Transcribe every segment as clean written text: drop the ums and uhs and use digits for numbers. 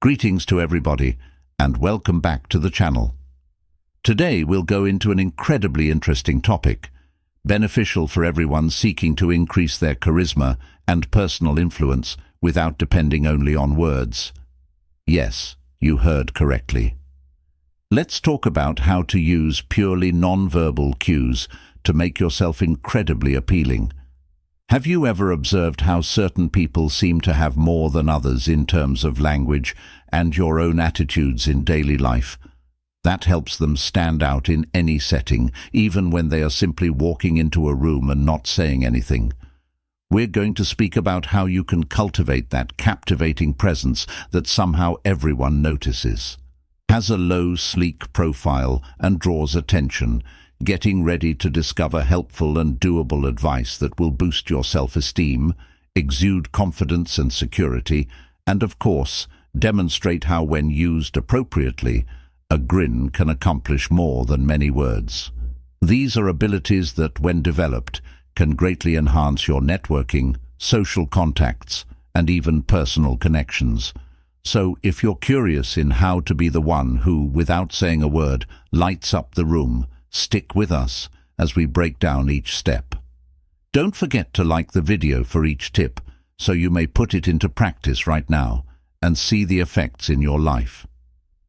Greetings to everybody, and welcome back to the channel. Today we'll go into an incredibly interesting topic, beneficial for everyone seeking to increase their charisma and personal influence without depending only on words. Yes, you heard correctly. Let's talk about how to use purely non-verbal cues to make yourself incredibly appealing. Have you ever observed how certain people seem to have more than others in terms of language and your own attitudes in daily life? That helps them stand out in any setting, even when they are simply walking into a room and not saying anything. We're going to speak about how you can cultivate that captivating presence that somehow everyone notices. Has a low, sleek profile and draws attention, getting ready to discover helpful and doable advice that will boost your self-esteem, exude confidence and security, and of course, demonstrate how when used appropriately, a grin can accomplish more than many words. These are abilities that, when developed, can greatly enhance your networking, social contacts, and even personal connections. So, if you're curious in how to be the one who, without saying a word, lights up the room, stick with us as we break down each step. Don't forget to like the video for each tip, so you may put it into practice right now and see the effects in your life.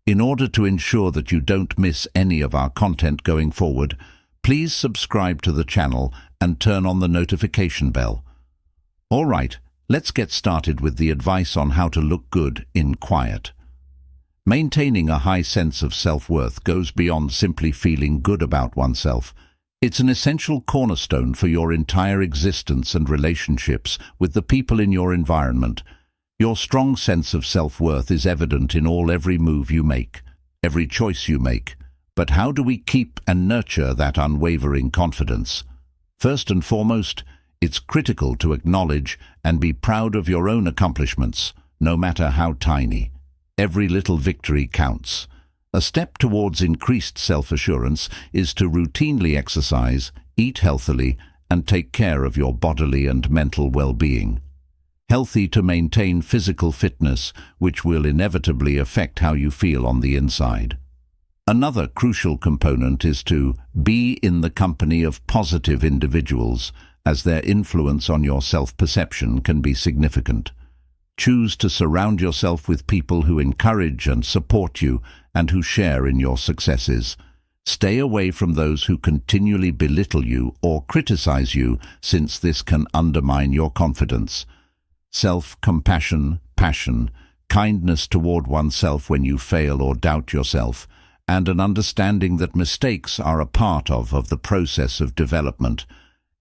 In order to ensure that you don't miss any of our content going forward, please subscribe to the channel and turn on the notification bell. All right, let's get started with the advice on how to look good in quiet. Maintaining a high sense of self-worth goes beyond simply feeling good about oneself. It's an essential cornerstone for your entire existence and relationships with the people in your environment. Your strong sense of self-worth is evident in every move you make, every choice you make. But how do we keep and nurture that unwavering confidence? First and foremost, it's critical to acknowledge and be proud of your own accomplishments, no matter how tiny. Every little victory counts. A step towards increased self-assurance is to routinely exercise, eat healthily, and take care of your bodily and mental well-being. Healthy to maintain physical fitness, which will inevitably affect how you feel on the inside. Another crucial component is to be in the company of positive individuals, as their influence on your self-perception can be significant. Choose to surround yourself with people who encourage and support you and who share in your successes. Stay away from those who continually belittle you or criticize you, since this can undermine your confidence. Self-compassion, passion, kindness toward oneself when you fail or doubt yourself, and an understanding that mistakes are a part of the process of development,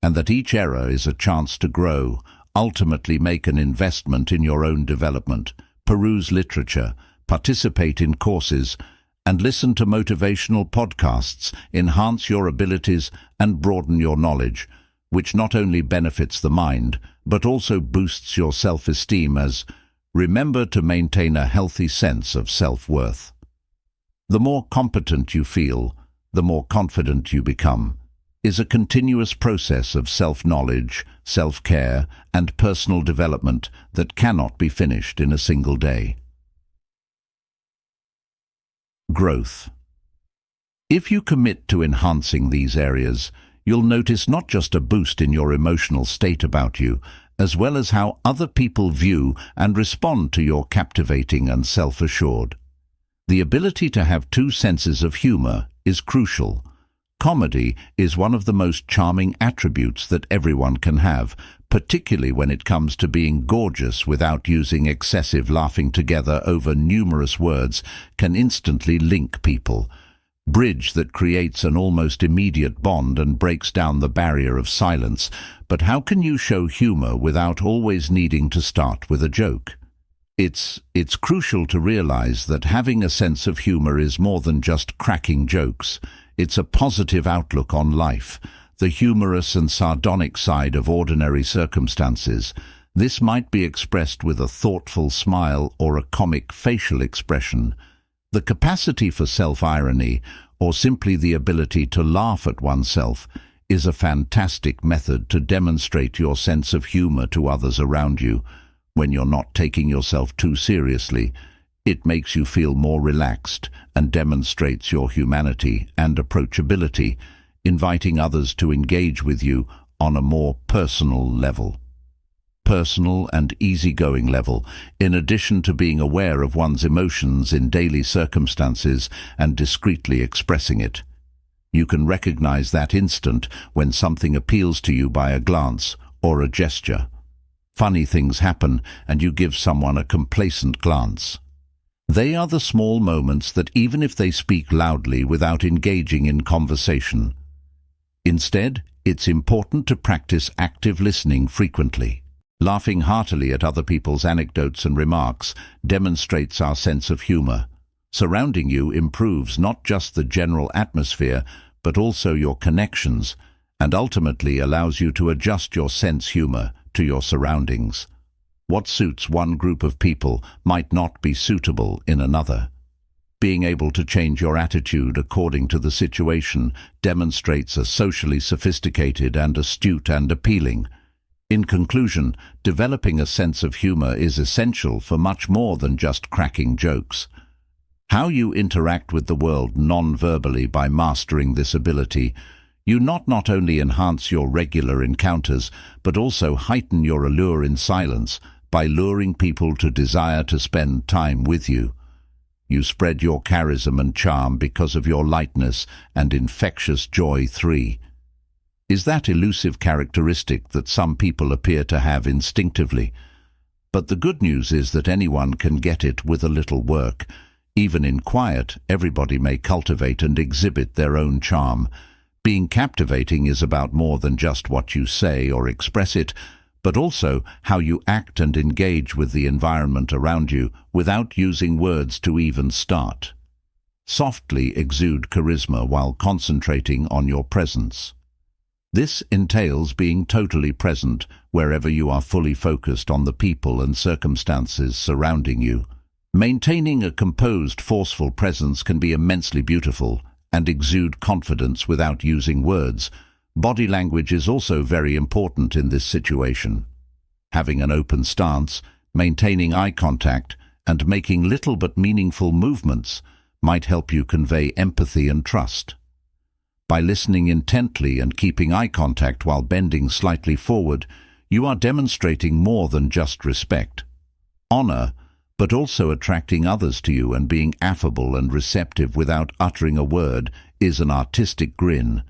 and that each error is a chance to grow. Ultimately make an investment in your own development, peruse literature, participate in courses, and listen to motivational podcasts, enhance your abilities and broaden your knowledge, which not only benefits the mind, but also boosts your self-esteem as remember to maintain a healthy sense of self-worth. The more competent you feel, the more confident you become, is a continuous process of self-knowledge, self-care, and personal development that cannot be finished in a single day. Growth. If you commit to enhancing these areas, you'll notice not just a boost in your emotional state about you, as well as how other people view and respond to your captivating and self-assured. The ability to have two senses of humor is crucial. Comedy is one of the most charming attributes that everyone can have, particularly when it comes to being gorgeous without using excessive. Laughing together over numerous words can instantly link people. Bridge that creates an almost immediate bond and breaks down the barrier of silence. But how can you show humor without always needing to start with a joke? It's crucial to realize that having a sense of humor is more than just cracking jokes. It's a positive outlook on life, the humorous and sardonic side of ordinary circumstances. This might be expressed with a thoughtful smile or a comic facial expression. The capacity for self-irony, or simply the ability to laugh at oneself, is a fantastic method to demonstrate your sense of humor to others around you. When you're not taking yourself too seriously, It makes you feel more relaxed and demonstrates your humanity and approachability, inviting others to engage with you on a more personal level. Personal and easygoing level, in addition to being aware of one's emotions in daily circumstances and discreetly expressing it. You can recognize that instant when something appeals to you by a glance or a gesture. Funny things happen and you give someone a complacent glance. They are the small moments that, even if they speak loudly without engaging in conversation. Instead, it's important to practice active listening frequently. Laughing heartily at other people's anecdotes and remarks demonstrates our sense of humor. Surrounding you improves not just the general atmosphere, but also your connections, and ultimately allows you to adjust your sense humor to your surroundings. What suits one group of people might not be suitable in another. Being able to change your attitude according to the situation demonstrates a socially sophisticated and astute and appealing. In conclusion, developing a sense of humor is essential for much more than just cracking jokes. How you interact with the world non-verbally by mastering this ability, you not only enhance your regular encounters, but also heighten your allure in silence by luring people to desire to spend time with you. You spread your charisma and charm because of your lightness and infectious joy. 3. Is that elusive characteristic that some people appear to have instinctively. But the good news is that anyone can get it with a little work. Even in quiet, everybody may cultivate and exhibit their own charm. Being captivating is about more than just what you say or express it, but also how you act and engage with the environment around you without using words to even start. Softly exude charisma while concentrating on your presence. This entails being totally present wherever you are, fully focused on the people and circumstances surrounding you. Maintaining a composed, forceful presence can be immensely beautiful and exude confidence without using words. Body language is also very important in this situation. Having an open stance, maintaining eye contact, and making little but meaningful movements might help you convey empathy and trust. By listening intently and keeping eye contact while bending slightly forward, you are demonstrating more than just respect, honor, but also attracting others to you, and being affable and receptive without uttering a word is an artistic grin.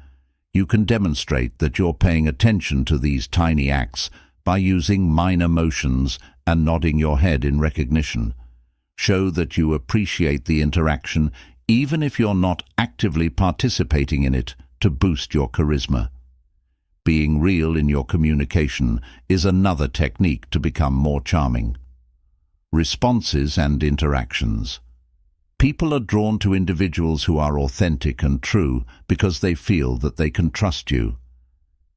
You can demonstrate that you're paying attention to these tiny acts by using minor motions and nodding your head in recognition. Show that you appreciate the interaction even if you're not actively participating in it, to boost your charisma. Being real in your communication is another technique to become more charming. Responses and interactions. People are drawn to individuals who are authentic and true because they feel that they can trust you.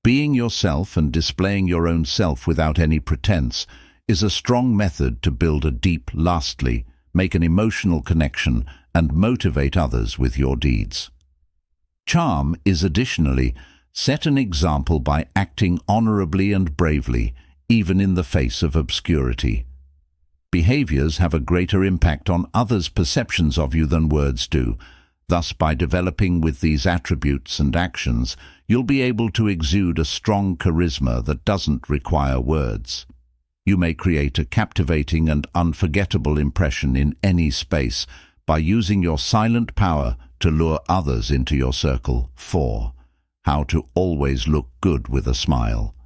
Being yourself and displaying your own self without any pretense is a strong method to build a deep, lastly, make an emotional connection and motivate others with your deeds. Charm is additionally set an example by acting honorably and bravely, even in the face of obscurity. Behaviors have a greater impact on others' perceptions of you than words do. Thus, by developing with these attributes and actions, you'll be able to exude a strong charisma that doesn't require words. You may create a captivating and unforgettable impression in any space by using your silent power to lure others into your circle. 4. How to always look good with a smile.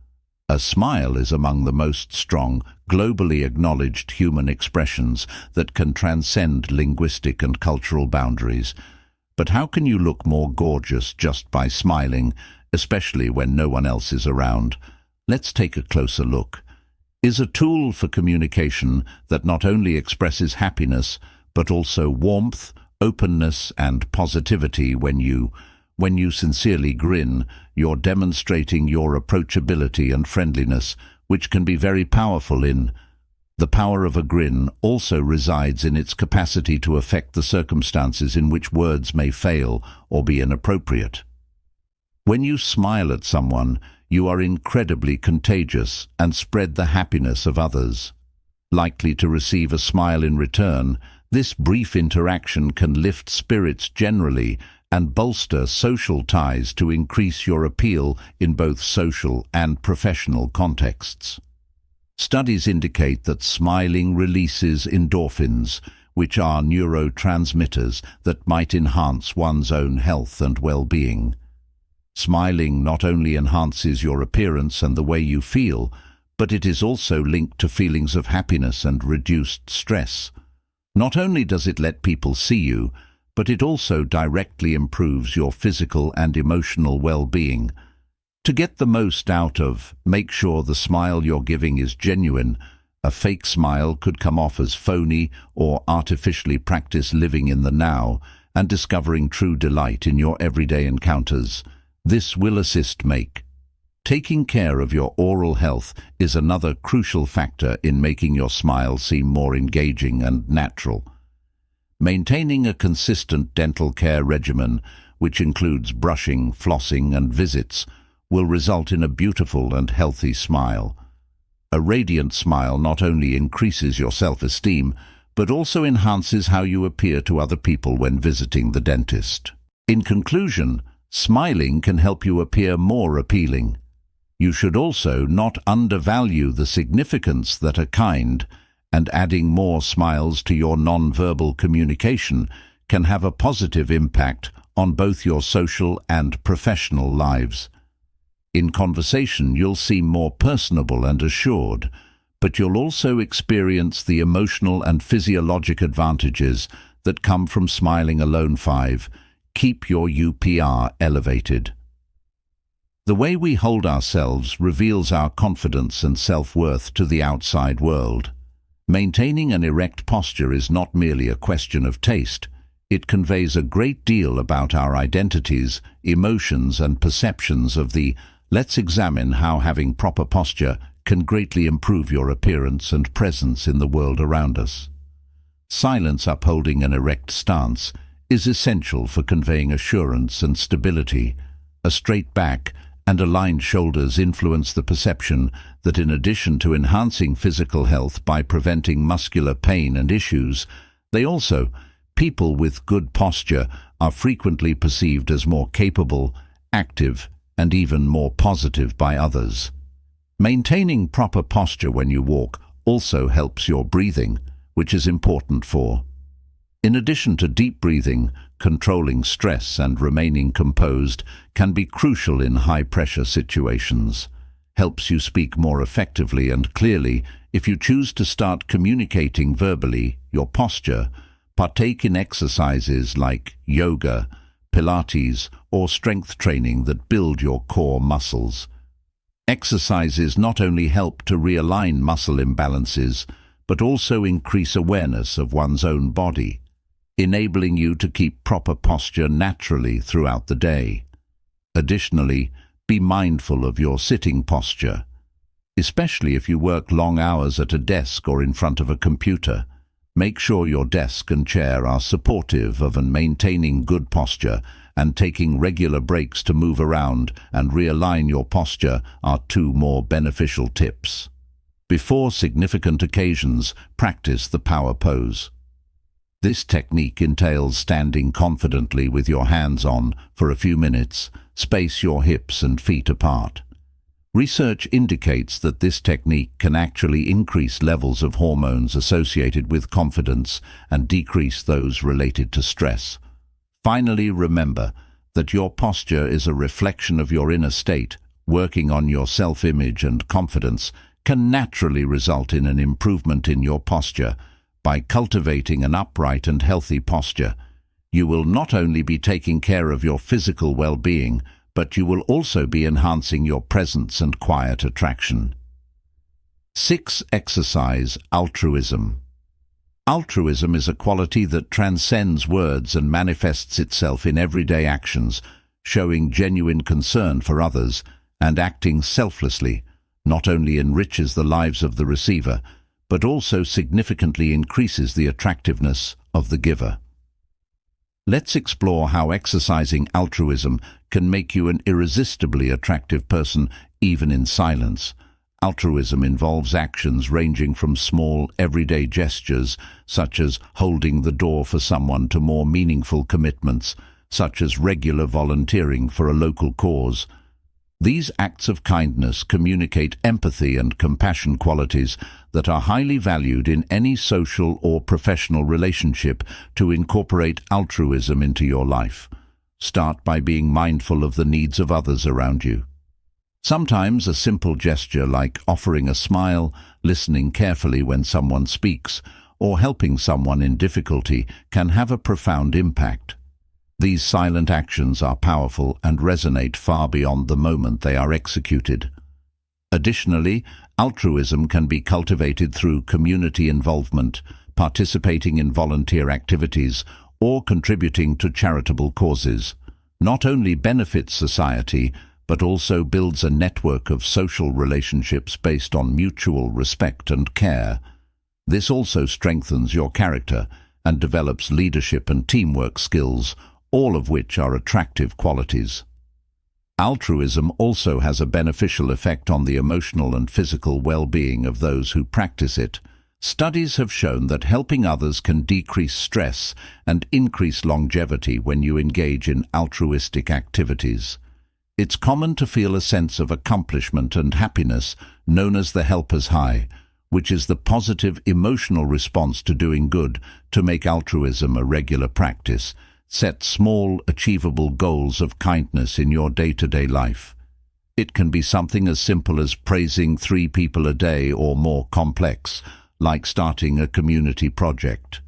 A smile is among the most strong, globally acknowledged human expressions that can transcend linguistic and cultural boundaries. But how can you look more gorgeous just by smiling, especially when no one else is around? Let's take a closer look. Is a tool for communication that not only expresses happiness, but also warmth, openness, and positivity. When you sincerely grin, you're demonstrating your approachability and friendliness, which can be very powerful. The power of a grin also resides in its capacity to affect the circumstances in which words may fail or be inappropriate. When you smile at someone, you are incredibly contagious and spread the happiness of others. Likely to receive a smile in return, This brief interaction can lift spirits generally and bolster social ties to increase your appeal in both social and professional contexts. Studies indicate that smiling releases endorphins, which are neurotransmitters that might enhance one's own health and well-being. Smiling not only enhances your appearance and the way you feel, but it is also linked to feelings of happiness and reduced stress. Not only does it let people see you, but it also directly improves your physical and emotional well-being. To get the most out of, make sure the smile you're giving is genuine. A fake smile could come off as phony, or artificially practice living in the now and discovering true delight in your everyday encounters. This will assist make. Taking care of your oral health is another crucial factor in making your smile seem more engaging and natural. Maintaining a consistent dental care regimen, which includes brushing, flossing, and visits, will result in a beautiful and healthy smile. A radiant smile not only increases your self-esteem, but also enhances how you appear to other people when visiting the dentist. In conclusion, smiling can help you appear more appealing. You should also not undervalue the significance that a kind, and adding more smiles to your non-verbal communication can have a positive impact on both your social and professional lives. In conversation, you'll seem more personable and assured, but you'll also experience the emotional and physiologic advantages that come from smiling alone. 5. Keep your UPR elevated. The way we hold ourselves reveals our confidence and self-worth to the outside world. Maintaining an erect posture is not merely a question of taste. It conveys a great deal about our identities, emotions, and perceptions of the. Let's examine how having proper posture can greatly improve your appearance and presence in the world around us. Silence. Upholding an erect stance is essential for conveying assurance and stability. A straight back and aligned shoulders influence the perception that in addition to enhancing physical health by preventing muscular pain and issues, people with good posture are frequently perceived as more capable, active, and even more positive by others. Maintaining proper posture when you walk also helps your breathing, which is important for. In addition to deep breathing, controlling stress and remaining composed can be crucial in high-pressure situations. Helps you speak more effectively and clearly. If you choose to start communicating verbally, your posture, partake in exercises like yoga, Pilates, or strength training that build your core muscles. Exercises not only help to realign muscle imbalances, but also increase awareness of one's own body, enabling you to keep proper posture naturally throughout the day. Additionally, be mindful of your sitting posture, especially if you work long hours at a desk or in front of a computer. Make sure your desk and chair are supportive of and maintaining good posture, and taking regular breaks to move around and realign your posture are 2 more beneficial tips. Before significant occasions, practice the power pose. This technique entails standing confidently with your hands on for a few minutes. Space your hips and feet apart. Research indicates that this technique can actually increase levels of hormones associated with confidence and decrease those related to stress. Finally, remember that your posture is a reflection of your inner state. Working on your self-image and confidence can naturally result in an improvement in your posture. By cultivating an upright and healthy posture, you will not only be taking care of your physical well-being, but you will also be enhancing your presence and quiet attraction. 6. Exercise altruism. Altruism is a quality that transcends words and manifests itself in everyday actions, showing genuine concern for others and acting selflessly not only enriches the lives of the receiver, but also significantly increases the attractiveness of the giver. Let's explore how exercising altruism can make you an irresistibly attractive person even in silence. Altruism involves actions ranging from small, everyday gestures, such as holding the door for someone, to more meaningful commitments, such as regular volunteering for a local cause. These acts of kindness communicate empathy and compassion, qualities that are highly valued in any social or professional relationship. To incorporate altruism into your life, start by being mindful of the needs of others around you. Sometimes a simple gesture like offering a smile, listening carefully when someone speaks, or helping someone in difficulty can have a profound impact. These silent actions are powerful and resonate far beyond the moment they are executed. Additionally, altruism can be cultivated through community involvement, participating in volunteer activities, or contributing to charitable causes. Not only benefits society, but also builds a network of social relationships based on mutual respect and care. This also strengthens your character and develops leadership and teamwork skills, all of which are attractive qualities. Altruism also has a beneficial effect on the emotional and physical well-being of those who practice it. Studies have shown that helping others can decrease stress and increase longevity when you engage in altruistic activities. It's common to feel a sense of accomplishment and happiness, known as the helper's high, which is the positive emotional response to doing good. To make altruism a regular practice, set small, achievable goals of kindness in your day-to-day life. It can be something as simple as praising 3 people a day, or more complex, like starting a community project.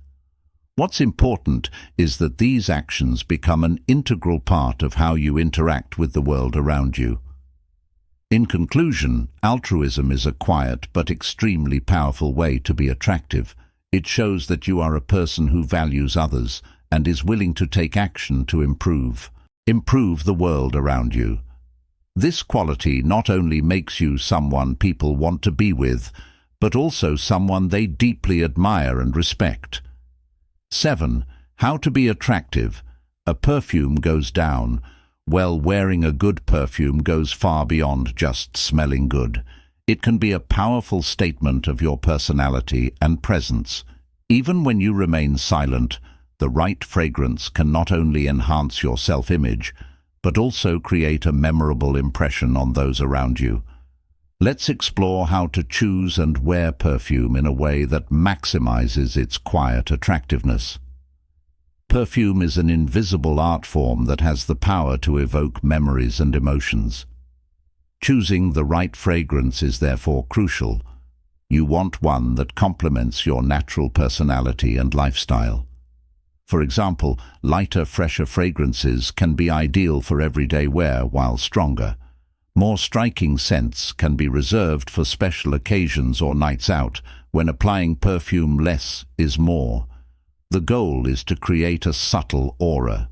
What's important is that these actions become an integral part of how you interact with the world around you. In conclusion, altruism is a quiet but extremely powerful way to be attractive. It shows that you are a person who values others and is willing to take action to improve the world around you. This quality not only makes you someone people want to be with, but also someone they deeply admire and respect. 7. How to be attractive. A perfume goes down. Well, wearing a good perfume goes far beyond just smelling good. It can be a powerful statement of your personality and presence. Even when you remain silent, the right fragrance can not only enhance your self-image, but also create a memorable impression on those around you. Let's explore how to choose and wear perfume in a way that maximizes its quiet attractiveness. Perfume is an invisible art form that has the power to evoke memories and emotions. Choosing the right fragrance is therefore crucial. You want one that complements your natural personality and lifestyle. For example, lighter, fresher fragrances can be ideal for everyday wear, while stronger, more striking scents can be reserved for special occasions or nights out. When applying perfume, less is more. The goal is to create a subtle aura,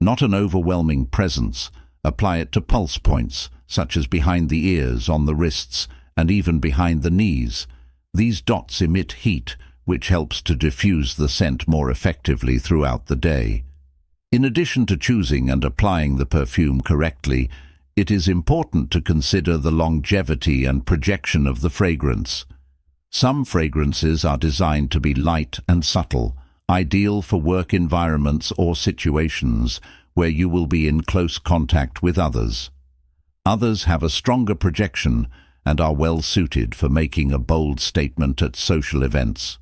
not an overwhelming presence. Apply it to pulse points, such as behind the ears, on the wrists, and even behind the knees. These dots emit heat, which helps to diffuse the scent more effectively throughout the day. In addition to choosing and applying the perfume correctly, it is important to consider the longevity and projection of the fragrance. Some fragrances are designed to be light and subtle, ideal for work environments or situations where you will be in close contact with others. Others have a stronger projection and are well suited for making a bold statement at social events.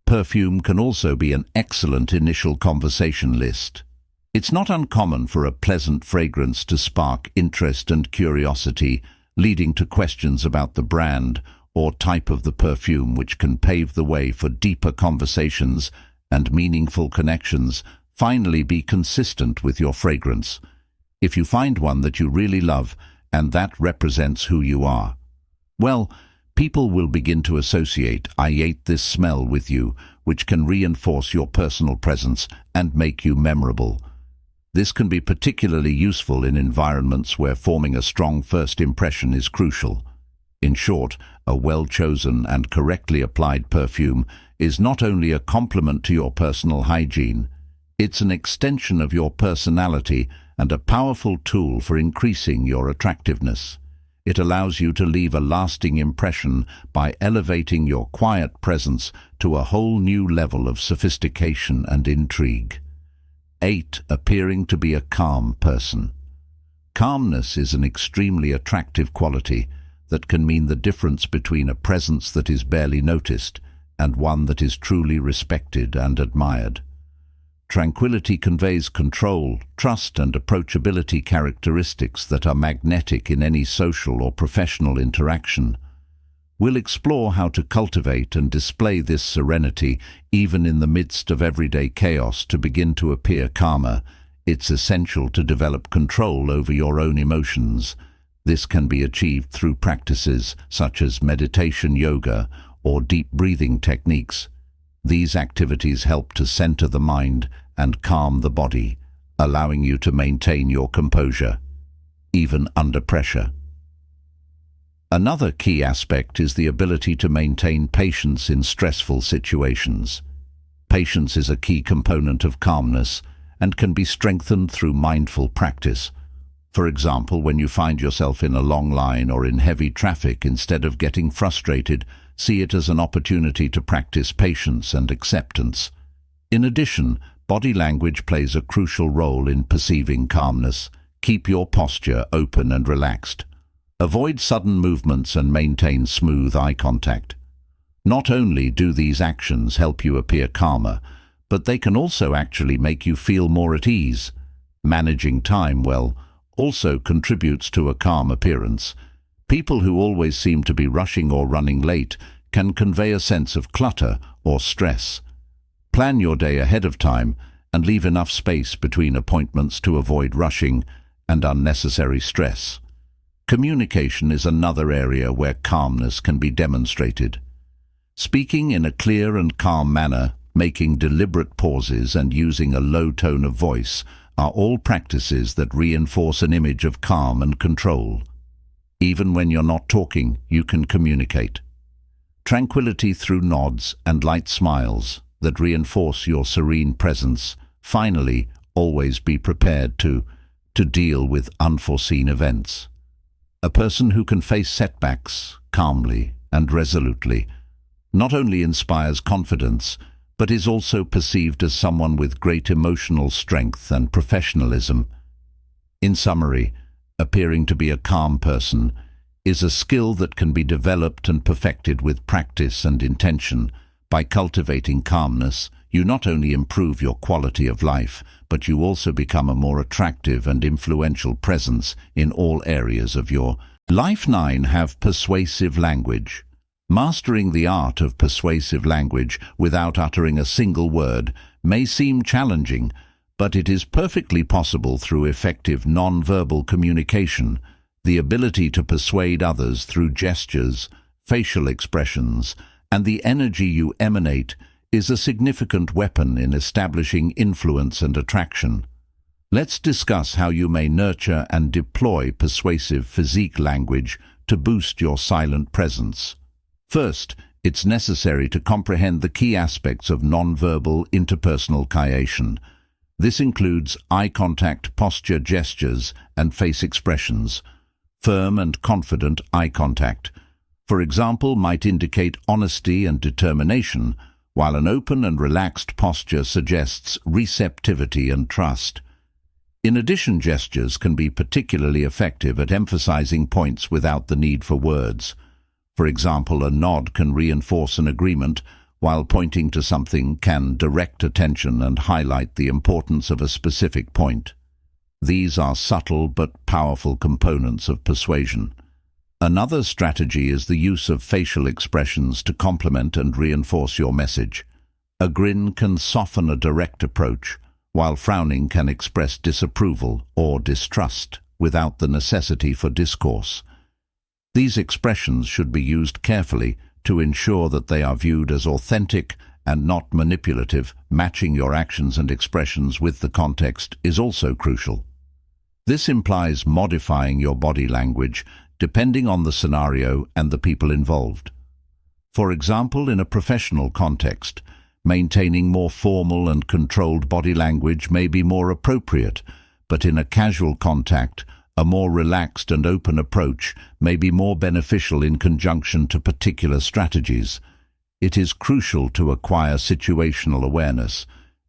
Perfume can also be an excellent initial conversation list. It's not uncommon for a pleasant fragrance to spark interest and curiosity, leading to questions about the brand or type of the perfume, which can pave the way for deeper conversations and meaningful connections. Finally, be consistent with your fragrance. If you find one that you really love and that represents who you are, well, people will begin to associate "I ate this smell" with you, which can reinforce your personal presence and make you memorable. This can be particularly useful in environments where forming a strong first impression is crucial. In short, a well-chosen and correctly applied perfume is not only a complement to your personal hygiene, it's an extension of your personality and a powerful tool for increasing your attractiveness. It allows you to leave a lasting impression by elevating your quiet presence to a whole new level of sophistication and intrigue. 8. Appearing to be a calm person. Calmness is an extremely attractive quality that can mean the difference between a presence that is barely noticed and one that is truly respected and admired. Tranquility conveys control, trust, and approachability, characteristics that are magnetic in any social or professional interaction. We'll explore how to cultivate and display this serenity even in the midst of everyday chaos. To begin to appear calmer, it's essential to develop control over your own emotions. This can be achieved through practices such as meditation, yoga, or deep breathing techniques. These activities help to center the mind and calm the body, allowing you to maintain your composure, even under pressure. Another key aspect is the ability to maintain patience in stressful situations. Patience is a key component of calmness and can be strengthened through mindful practice. For example, when you find yourself in a long line or in heavy traffic, instead of getting frustrated, see it as an opportunity to practice patience and acceptance. In addition, body language plays a crucial role in perceiving calmness. Keep your posture open and relaxed. Avoid sudden movements and maintain smooth eye contact. Not only do these actions help you appear calmer, but they can also actually make you feel more at ease. Managing time well also contributes to a calm appearance. People who always seem to be rushing or running late can convey a sense of clutter or stress. Plan your day ahead of time and leave enough space between appointments to avoid rushing and unnecessary stress. Communication is another area where calmness can be demonstrated. Speaking in a clear and calm manner, making deliberate pauses, and using a low tone of voice are all practices that reinforce an image of calm and control. Even when you're not talking, you can communicate. Tranquility through nods and light smiles that reinforce your serene presence. Finally, always be prepared to deal with unforeseen events. A person who can face setbacks calmly and resolutely not only inspires confidence, but is also perceived as someone with great emotional strength and professionalism. In summary, appearing to be a calm person is a skill that can be developed and perfected with practice and intention. By cultivating calmness, you not only improve your quality of life, but you also become a more attractive and influential presence in all areas of your life. 9. Have persuasive language. Mastering the art of persuasive language without uttering a single word may seem challenging, but it is perfectly possible through effective non-verbal communication. The ability to persuade others through gestures, facial expressions, and the energy you emanate is a significant weapon in establishing influence and attraction. Let's discuss how you may nurture and deploy persuasive physique language to boost your silent presence. First, it's necessary to comprehend the key aspects of nonverbal interpersonal communication. This includes eye contact, posture, gestures, and face expressions. Firm and confident eye contact, for example, might indicate honesty and determination, while an open and relaxed posture suggests receptivity and trust. In addition, gestures can be particularly effective at emphasizing points without the need for words. For example, a nod can reinforce an agreement, while pointing to something can direct attention and highlight the importance of a specific point. These are subtle but powerful components of persuasion. Another strategy is the use of facial expressions to complement and reinforce your message. A grin can soften a direct approach, while frowning can express disapproval or distrust without the necessity for discourse. These expressions should be used carefully to ensure that they are viewed as authentic and not manipulative. Matching your actions and expressions with the context is also crucial. This implies modifying your body language depending on the scenario and the people involved. For example, in a professional context, maintaining more formal and controlled body language may be more appropriate, but in a casual contact, A more relaxed and open approach may be more beneficial in conjunction to particular strategies. It is crucial to acquire situational awareness.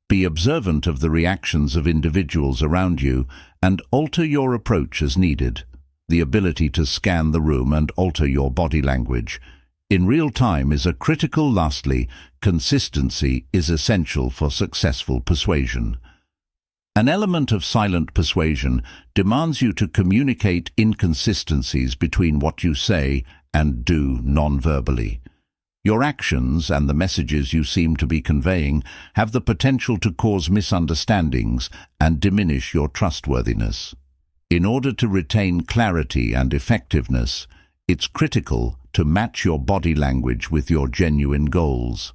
Be observant of the reactions of individuals around you and alter your approach as needed. The ability to scan the room and alter your body language in real time is a critical. Lastly, consistency is essential for successful persuasion. An element of silent persuasion demands you to communicate inconsistencies between what you say and do non-verbally. Your actions and the messages you seem to be conveying have the potential to cause misunderstandings and diminish your trustworthiness. In order to retain clarity and effectiveness, it's critical to match your body language with your genuine goals.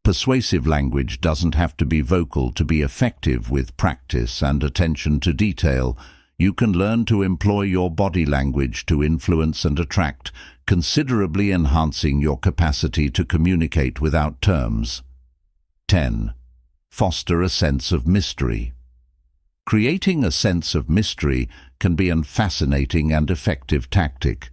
Persuasive language doesn't have to be vocal to be effective. With practice and attention to detail, you can learn to employ your body language to influence and attract, considerably enhancing your capacity to communicate without terms. 10. Foster a sense of mystery. Creating a sense of mystery can be a fascinating and effective tactic,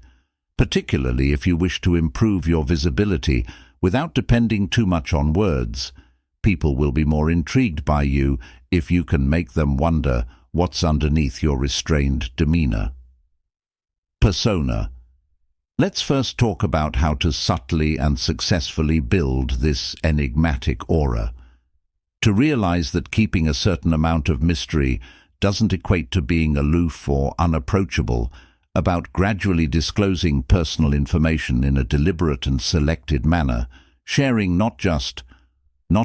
particularly if you wish to improve your visibility without depending too much on words. People will be more intrigued by you if you can make them wonder what's underneath your restrained demeanor. Persona. Let's first talk about how to subtly and successfully build this enigmatic aura. To realize that keeping a certain amount of mystery doesn't equate to being aloof or unapproachable, about gradually disclosing personal information in a deliberate and selected manner. Sharing not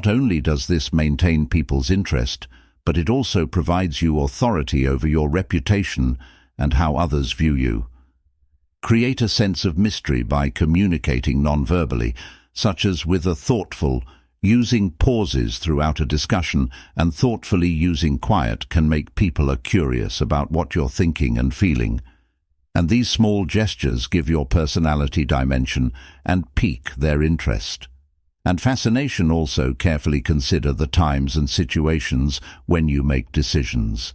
only does this maintain people's interest, but it also provides you authority over your reputation and how others view you. Create a sense of mystery by communicating non-verbally, such as with a thoughtful, using pauses throughout a discussion, and thoughtfully using quiet can make people curious about what you're thinking and feeling. And these small gestures give your personality dimension and pique their interest. And fascination. Also carefully consider the times and situations when you make decisions.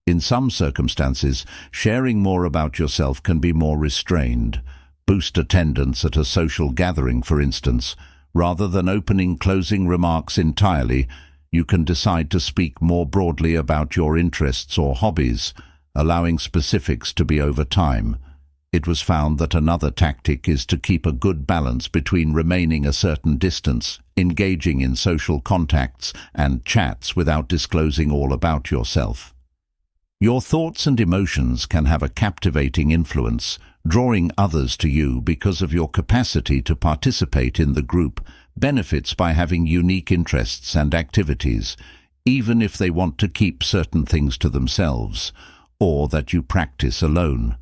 In some circumstances, sharing more about yourself can be more restrained. Boost attendance at a social gathering, for instance. Rather than opening closing remarks entirely, you can decide to speak more broadly about your interests or hobbies, allowing specifics to be over time. It was found that another tactic is to keep a good balance between remaining a certain distance, engaging in social contacts and chats without disclosing all about yourself. Your thoughts and emotions can have a captivating influence, drawing others to you because of your capacity to participate in the group. Benefits by having unique interests and activities, even if they want to keep certain things to themselves, or that you practice alone.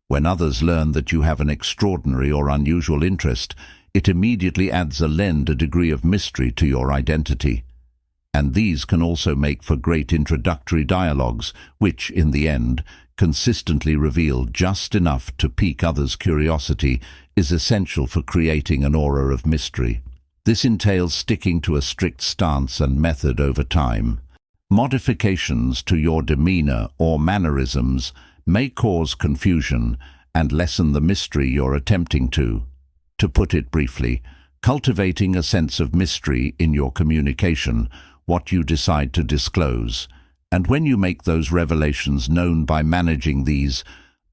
When others learn that you have an extraordinary or unusual interest, it immediately adds a degree of mystery to your identity. And these can also make for great introductory dialogues, which, in the end, consistently reveal just enough to pique others' curiosity, is essential for creating an aura of mystery. This entails sticking to a strict stance and method over time. Modifications to your demeanor or mannerisms may cause confusion and lessen the mystery you're attempting to. To put it briefly, cultivating a sense of mystery in your communication, what you decide to disclose, and when you make those revelations known. By managing these,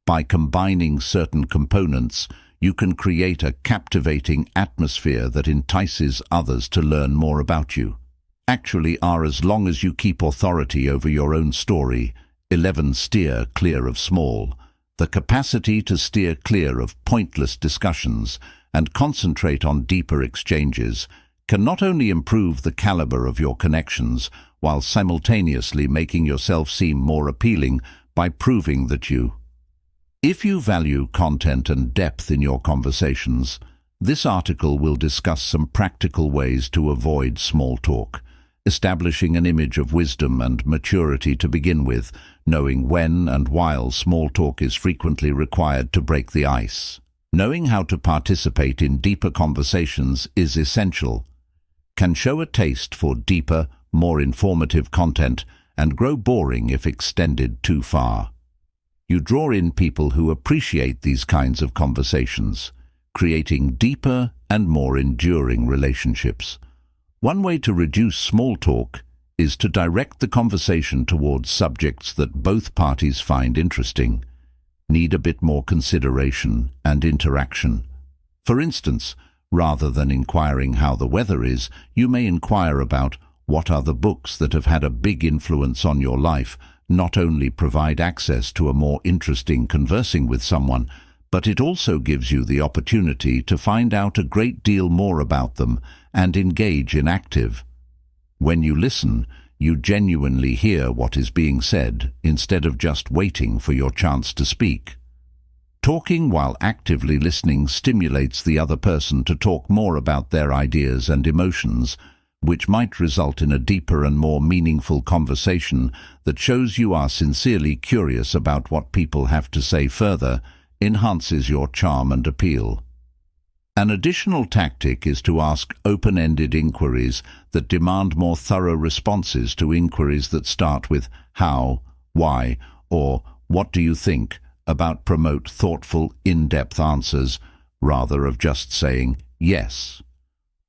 by combining certain components, you can create a captivating atmosphere that entices others to learn more about you. As long as you keep authority over your own story. 11. Steer clear of small. The capacity to steer clear of pointless discussions and concentrate on deeper exchanges can not only improve the caliber of your connections, while simultaneously making yourself seem more appealing by proving that if you value content and depth in your conversations. This article will discuss some practical ways to avoid small talk, establishing an image of wisdom and maturity to begin with, knowing when and while small talk is frequently required to break the ice. Knowing how to participate in deeper conversations is essential. Can show a taste for deeper, more informative content and grow boring if extended too far. You draw in people who appreciate these kinds of conversations, creating deeper and more enduring relationships. One way to reduce small talk is to direct the conversation towards subjects that both parties find interesting, need a bit more consideration and interaction. For instance, rather than inquiring how the weather is, you may inquire about what are the books that have had a big influence on your life. Not only provide access to a more interesting conversing with someone, but it also gives you the opportunity to find out a great deal more about them and engage in active. When you listen, you genuinely hear what is being said instead of just waiting for your chance to speak. Talking while actively listening stimulates the other person to talk more about their ideas and emotions, which might result in a deeper and more meaningful conversation that shows you are sincerely curious about what people have to say. Further enhances your charm and appeal. An additional tactic is to ask open-ended inquiries that demand more thorough responses to inquiries that start with how, why, or what do you think about. Promote thoughtful, in-depth answers rather of just saying yes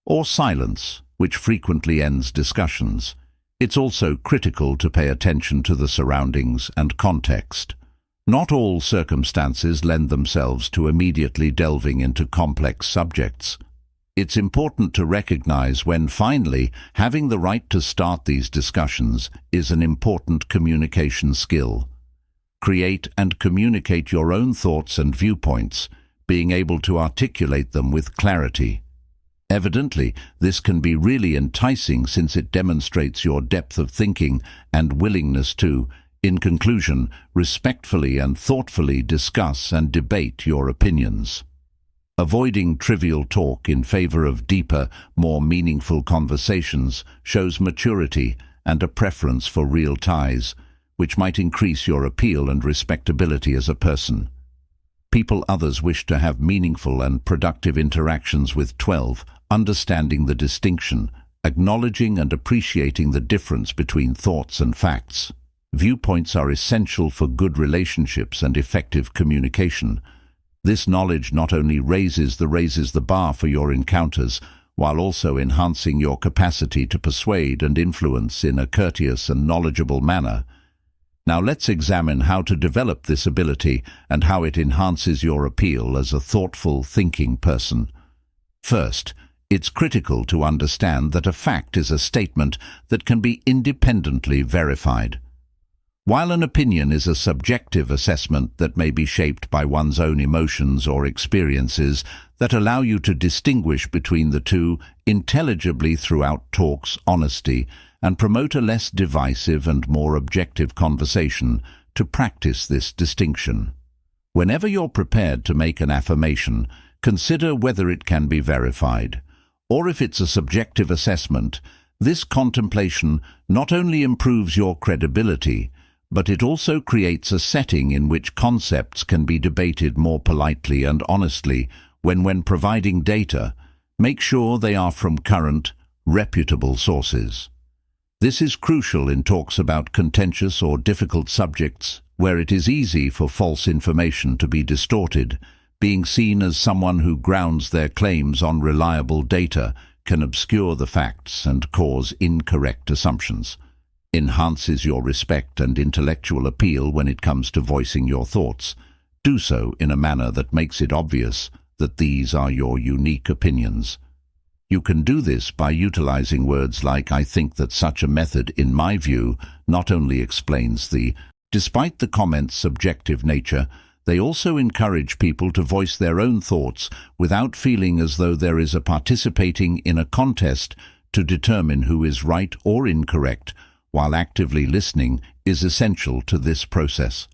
or silence, which frequently ends discussions. It's also critical to pay attention to the surroundings and context. Not all circumstances lend themselves to immediately delving into complex subjects. It's important to recognize when finally having the right to start these discussions is an important communication skill. Create and communicate your own thoughts and viewpoints, being able to articulate them with clarity. Evidently, this can be really enticing since it demonstrates your depth of thinking and willingness to, in conclusion, respectfully and thoughtfully discuss and debate your opinions. Avoiding trivial talk in favor of deeper, more meaningful conversations shows maturity and a preference for real ties, which might increase your appeal and respectability as a person. Others wish to have meaningful and productive interactions with. 12. Understanding the distinction, acknowledging and appreciating the difference between thoughts and facts. Viewpoints are essential for good relationships and effective communication. This knowledge not only raises the bar for your encounters, while also enhancing your capacity to persuade and influence in a courteous and knowledgeable manner. Now let's examine how to develop this ability and how it enhances your appeal as a thoughtful, thinking person. First, it's critical to understand that a fact is a statement that can be independently verified. While an opinion is a subjective assessment that may be shaped by one's own emotions or experiences that allow you to distinguish between the two intelligibly throughout talks, honesty, and promote a less divisive and more objective conversation to practice this distinction. Whenever you're prepared to make an affirmation, consider whether it can be verified. Or if it's a subjective assessment, this contemplation not only improves your credibility, but it also creates a setting in which concepts can be debated more politely and honestly. When providing data, make sure they are from current, reputable sources. This is crucial in talks about contentious or difficult subjects where it is easy for false information to be distorted. Being seen as someone who grounds their claims on reliable data can obscure the facts and cause incorrect assumptions. Enhances your respect and intellectual appeal when it comes to voicing your thoughts. Do so in a manner that makes it obvious that these are your unique opinions. You can do this by utilizing words like "I think that such a method, in my view," not only explains despite the comment's subjective nature, they also encourage people to voice their own thoughts without feeling as though there is a participating in a contest to determine who is right or incorrect, while actively listening is essential to this process.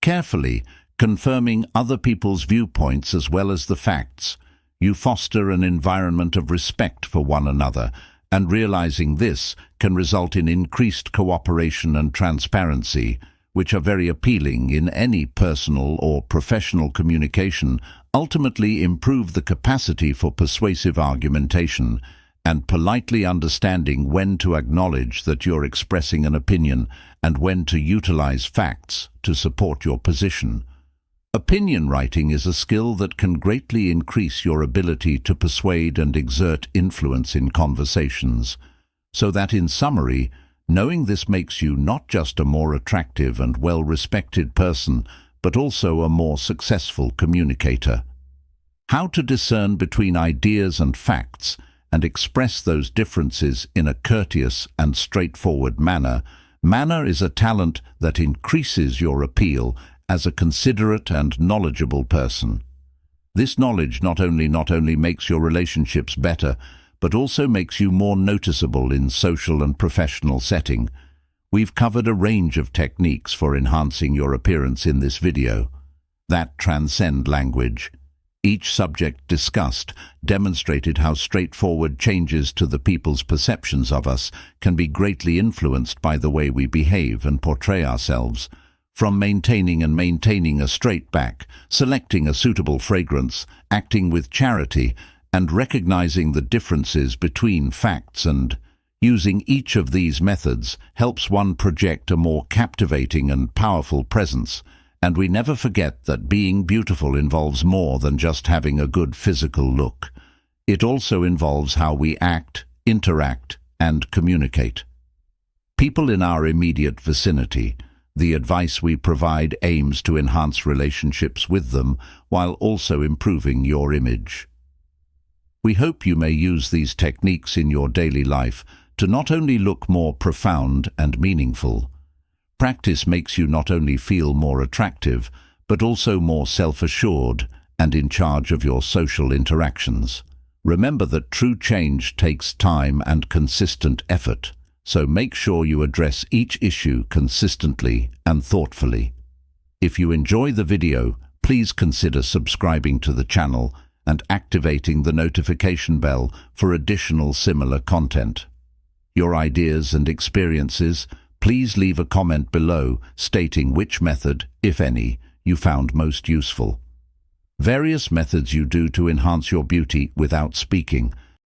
Carefully confirming other people's viewpoints as well as the facts, you foster an environment of respect for one another, and realizing this can result in increased cooperation and transparency, which are very appealing in any personal or professional communication, ultimately improve the capacity for persuasive argumentation, and politely understanding when to acknowledge that you're expressing an opinion and when to utilize facts to support your position. Opinion writing is a skill that can greatly increase your ability to persuade and exert influence in conversations. So that in summary, knowing this makes you not just a more attractive and well-respected person, but also a more successful communicator. How to discern between ideas and facts and express those differences in a courteous and straightforward manner. Manner is a talent that increases your appeal as a considerate and knowledgeable person. This knowledge not only makes your relationships better, but also makes you more noticeable in social and professional setting. We've covered a range of techniques for enhancing your appearance in this video that transcend language. Each subject discussed demonstrated how straightforward changes to the people's perceptions of us can be greatly influenced by the way we behave and portray ourselves. From maintaining a straight back, selecting a suitable fragrance, acting with charity, and recognizing the differences between facts and using each of these methods helps one project a more captivating and powerful presence. And we never forget that being beautiful involves more than just having a good physical look. It also involves how we act, interact, and communicate. People in our immediate vicinity. The advice we provide aims to enhance relationships with them while also improving your image. We hope you may use these techniques in your daily life to not only look more profound and meaningful. Practice makes you not only feel more attractive, but also more self-assured and in charge of your social interactions. Remember that true change takes time and consistent effort, so make sure you address each issue consistently and thoughtfully. If you enjoy the video, please consider subscribing to the channel and activating the notification bell for additional similar content. Your ideas and experiences, please leave a comment below stating which method, if any, you found most useful. Various methods you do to enhance your beauty without speaking.